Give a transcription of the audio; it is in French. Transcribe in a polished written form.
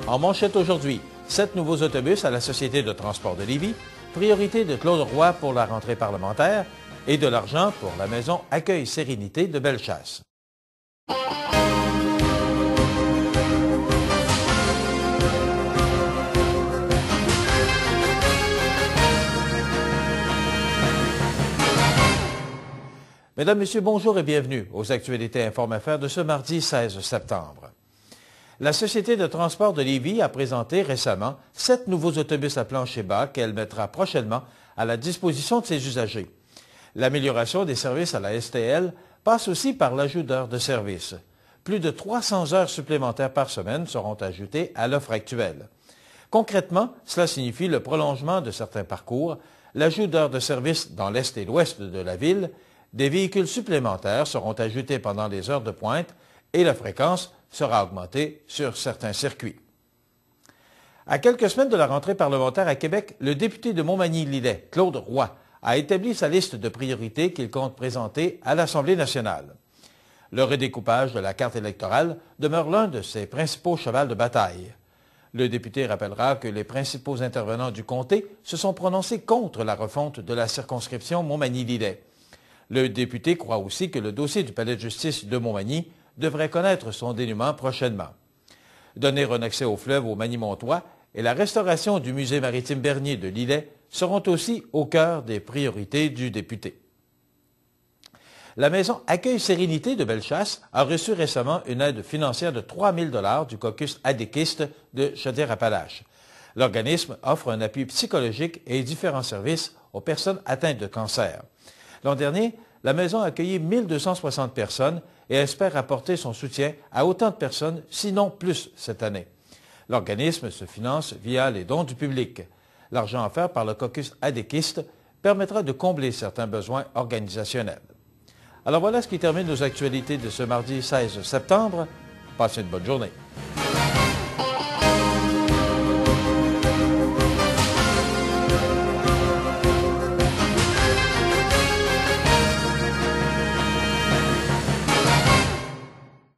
En manchette aujourd'hui, 7 nouveaux autobus à la Société de transport de Lévis, priorité de Claude Roy pour la rentrée parlementaire et de l'argent pour la maison Accueil Sérénité de Bellechasse. Mesdames, Messieurs, bonjour et bienvenue aux actualités Informe-Affaires de ce mardi 16 septembre. La Société de transport de Lévis a présenté récemment 7 nouveaux autobus à plancher bas qu'elle mettra prochainement à la disposition de ses usagers. L'amélioration des services à la STL passe aussi par l'ajout d'heures de service. Plus de 300 heures supplémentaires par semaine seront ajoutées à l'offre actuelle. Concrètement, cela signifie le prolongement de certains parcours, l'ajout d'heures de service dans l'est et l'ouest de la ville. Des véhicules supplémentaires seront ajoutés pendant les heures de pointe et la fréquence sera augmentée sur certains circuits. À quelques semaines de la rentrée parlementaire à Québec, le député de Montmagny-Lillet, Claude Roy, a établi sa liste de priorités qu'il compte présenter à l'Assemblée nationale. Le redécoupage de la carte électorale demeure l'un de ses principaux chevals de bataille. Le député rappellera que les principaux intervenants du comté se sont prononcés contre la refonte de la circonscription Montmagny-Lillet. Le député croit aussi que le dossier du palais de justice de Montmagny devrait connaître son dénouement prochainement. Donner un accès au fleuve au Magny-Montois et la restauration du musée maritime Bernier de Lillet seront aussi au cœur des priorités du député. La maison Accueil Sérénité de Bellechasse a reçu récemment une aide financière de 3 000 $ du caucus adéquiste de Chaudière-Appalaches. L'organisme offre un appui psychologique et différents services aux personnes atteintes de cancer. L'an dernier, la maison a accueilli 1260 personnes et espère apporter son soutien à autant de personnes, sinon plus, cette année. L'organisme se finance via les dons du public. L'argent offert par le caucus adéquiste permettra de combler certains besoins organisationnels. Alors voilà ce qui termine nos actualités de ce mardi 16 septembre. Passez une bonne journée.